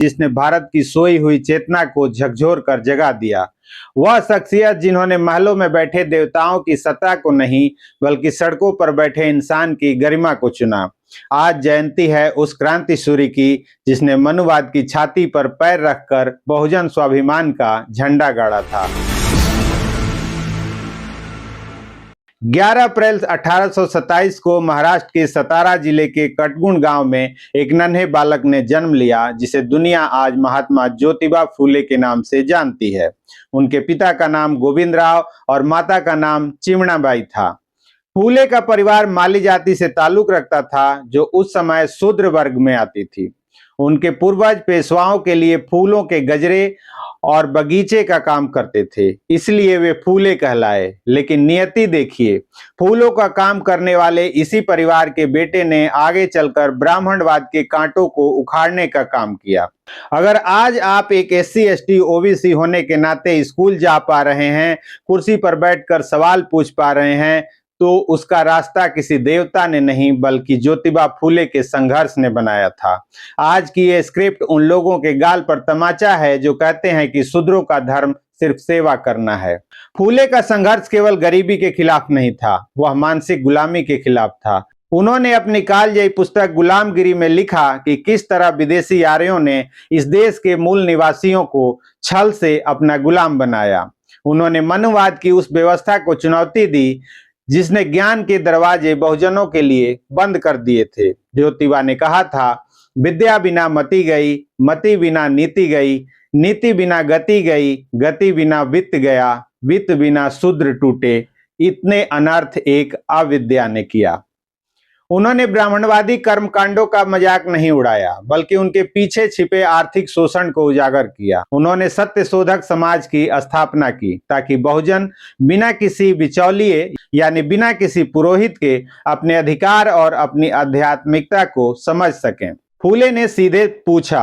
जिसने भारत की सोई हुई चेतना को झकझोर कर जगा दिया। वह शख्सियत जिन्होंने महलों में बैठे देवताओं की सत्ता को नहीं बल्कि सड़कों पर बैठे इंसान की गरिमा को चुना। आज जयंती है उस क्रांति सूर्य की जिसने मनुवाद की छाती पर पैर रखकर बहुजन स्वाभिमान का झंडा गाड़ा था। 11 अप्रैल 1827 को महाराष्ट्र के सतारा जिले के कटगुण गांव में एक नन्हे बालक ने जन्म लिया जिसे दुनिया आज महात्मा ज्योतिबा फूले के नाम से जानती है। उनके पिता का नाम गोविंदराव और माता का नाम चिमणाबाई था। फूले का परिवार माली जाति से ताल्लुक रखता था जो उस समय शूद्र वर्ग में आती थी। उनके पूर्वज पेशवाओं के लिए फूलों के गजरे और बगीचे का काम करते थे, इसलिए वे फूले कहलाए। लेकिन नियति देखिए, फूलों का काम करने वाले इसी परिवार के बेटे ने आगे चलकर ब्राह्मणवाद के कांटों को उखाड़ने का काम किया। अगर आज आप एक SC ST OBC होने के नाते स्कूल जा पा रहे हैं, कुर्सी पर बैठकर सवाल पूछ पा रहे हैं, तो उसका रास्ता किसी देवता ने नहीं बल्कि ज्योतिबा फूले के संघर्ष ने बनाया था। आज की ये स्क्रिप्ट उन लोगों के गाल पर तमाचा है जो कहते हैं कि शूद्रों का धर्म सिर्फ सेवा करना है। फूले का संघर्ष केवल गरीबी के खिलाफ नहीं था, वह मानसिक गुलामी के खिलाफ था। उन्होंने अपनी कालजयी पुस्तक गुलामगिरी में लिखा कि किस तरह विदेशी आर्यों ने इस देश के मूल निवासियों को छल से अपना गुलाम बनाया। उन्होंने मनुवाद की उस व्यवस्था को चुनौती दी जिसने ज्ञान के दरवाजे बहुजनों के लिए बंद कर दिए थे। ज्योतिबा ने कहा था, विद्या बिना मति गई, मति बिना नीति गई, नीति बिना गति गई, गति बिना वित्त गया, वित्त बिना शूद्र टूटे। इतने अनर्थ एक अविद्या ने किया। उन्होंने ब्राह्मणवादी कर्मकांडों का मजाक नहीं उड़ाया बल्कि उनके पीछे छिपे आर्थिक शोषण को उजागर किया। उन्होंने सत्य शोधक समाज की स्थापना की ताकि बहुजन बिना किसी बिचौलिए यानी बिना किसी पुरोहित के अपने अधिकार और अपनी आध्यात्मिकता को समझ सकें। फूले ने सीधे पूछा,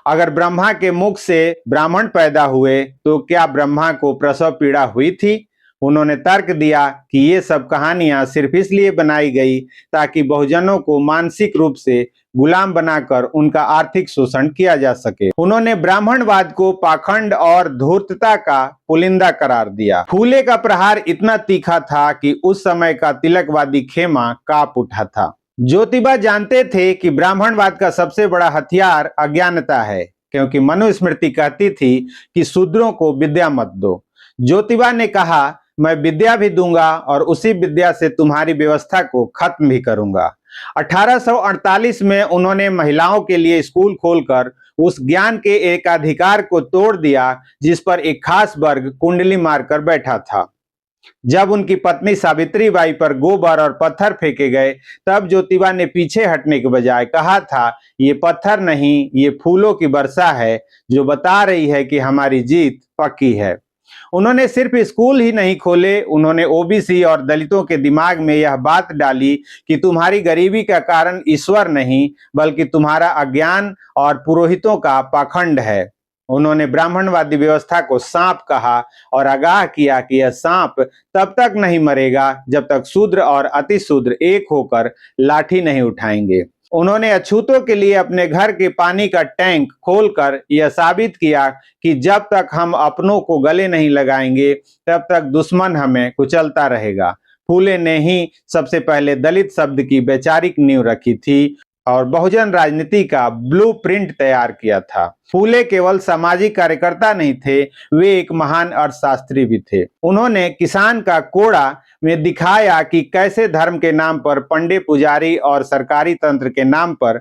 अगर ब्रह्मा के मुख से ब्राह्मण पैदा हुए तो क्या ब्रह्मा को प्रसव पीड़ा हुई थी? उन्होंने तर्क दिया कि ये सब कहानियां सिर्फ इसलिए बनाई गई ताकि बहुजनों को मानसिक रूप से गुलाम बनाकर उनका आर्थिक शोषण किया जा सके। उन्होंने ब्राह्मणवाद को पाखंड और धूर्तता का पुलिंदा करार दिया। फूले का प्रहार इतना तीखा था कि उस समय का तिलकवादी खेमा कांप उठा था। ज्योतिबा जानते थे कि ब्राह्मणवाद का सबसे बड़ा हथियार अज्ञानता है, क्योंकि मनुस्मृति कहती थी कि शूद्रों को विद्या मत दो। ज्योतिबा ने कहा, मैं विद्या भी दूंगा और उसी विद्या से तुम्हारी व्यवस्था को खत्म भी करूंगा। 1848 में उन्होंने महिलाओं के लिए स्कूल खोलकर उस ज्ञान के एकाधिकार को तोड़ दिया जिस पर एक खास वर्ग कुंडली मारकर बैठा था। जब उनकी पत्नी सावित्रीबाई पर गोबर और पत्थर फेंके गए तब ज्योतिबा ने पीछे हटने के बजाय कहा था, ये पत्थर नहीं, ये फूलों की वर्षा है जो बता रही है कि हमारी जीत पक्की है। उन्होंने सिर्फ स्कूल ही नहीं खोले, उन्होंने OBC और दलितों के दिमाग में यह बात डाली कि तुम्हारी गरीबी का कारण ईश्वर नहीं बल्कि तुम्हारा अज्ञान और पुरोहितों का पाखंड है। उन्होंने ब्राह्मणवादी व्यवस्था को सांप कहा और आगाह किया कि यह सांप तब तक नहीं मरेगा जब तक शूद्र और अतिशूद्र एक होकर लाठी नहीं उठाएंगे। उन्होंने अछूतों के लिए अपने घर के पानी का टैंक खोलकर यह साबित किया कि जब तक हम अपनों को गले नहीं लगाएंगे तब तक दुश्मन हमें कुचलता रहेगा। फूले ने ही सबसे पहले दलित शब्द की वैचारिक नींव रखी थी और बहुजन राजनीति का ब्लूप्रिंट तैयार किया था। फूले केवल सामाजिक कार्यकर्ता नहीं थे, वे एक महान अर्थशास्त्री भी थे। उन्होंने किसान का कोड़ा में दिखाया कि कैसे धर्म के नाम पर पंडे पुजारी और सरकारी तंत्र के नाम पर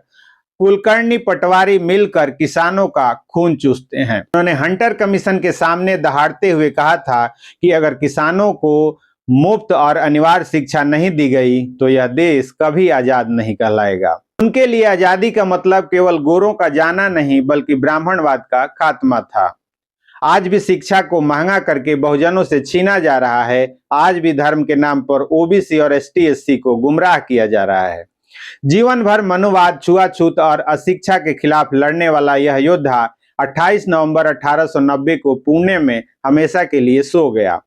कुलकर्णी पटवारी मिलकर किसानों का खून चूसते हैं। उन्होंने हंटर कमीशन के सामने दहाड़ते हुए कहा था कि अगर किसानों को मुफ्त और अनिवार्य शिक्षा नहीं दी गई तो यह देश कभी आजाद नहीं कहलाएगा। उनके लिए आजादी का मतलब केवल गोरों का जाना नहीं बल्कि ब्राह्मणवाद का खात्मा था। आज भी शिक्षा को महंगा करके बहुजनों से छीना जा रहा है। आज भी धर्म के नाम पर OBC और ST SC को गुमराह किया जा रहा है। जीवन भर मनुवाद, छुआछूत और अशिक्षा के खिलाफ लड़ने वाला यह योद्धा 28 नवंबर 1890 को पुणे में हमेशा के लिए सो गया।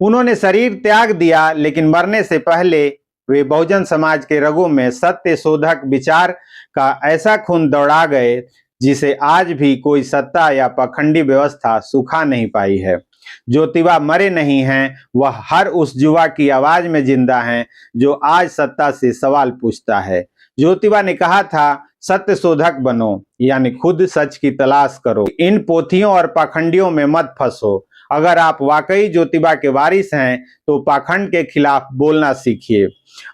उन्होंने शरीर त्याग दिया, लेकिन मरने से पहले वे बहुजन समाज के रगों में सत्य शोधक विचार का ऐसा खून दौड़ा गए जिसे आज भी कोई सत्ता या पाखंडी व्यवस्था सुखा नहीं पाई है। ज्योतिबा मरे नहीं हैं, वह हर उस युवा की आवाज में जिंदा हैं जो आज सत्ता से सवाल पूछता है। ज्योतिबा ने कहा था, सत्य शोधक बनो, यानी खुद सच की तलाश करो, इन पोथियों और पाखंडियों में मत फंसो। अगर आप वाकई ज्योतिबा के वारिस हैं तो पाखंड के खिलाफ बोलना सीखिए।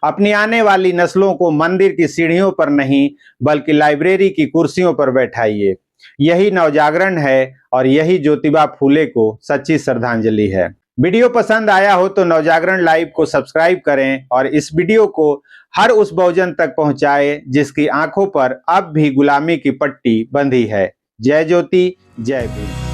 अपनी आने वाली नस्लों को मंदिर की सीढ़ियों पर नहीं बल्कि लाइब्रेरी की कुर्सियों पर बैठाइए। यही नवजागरण है और यही ज्योतिबा फूले को सच्ची श्रद्धांजलि है। वीडियो पसंद आया हो तो नवजागरण लाइव को सब्सक्राइब करें और इस वीडियो को हर उस बहुजन तक पहुंचाएं जिसकी आंखों पर अब भी गुलामी की पट्टी बंधी है। जय ज्योति, जय भीम।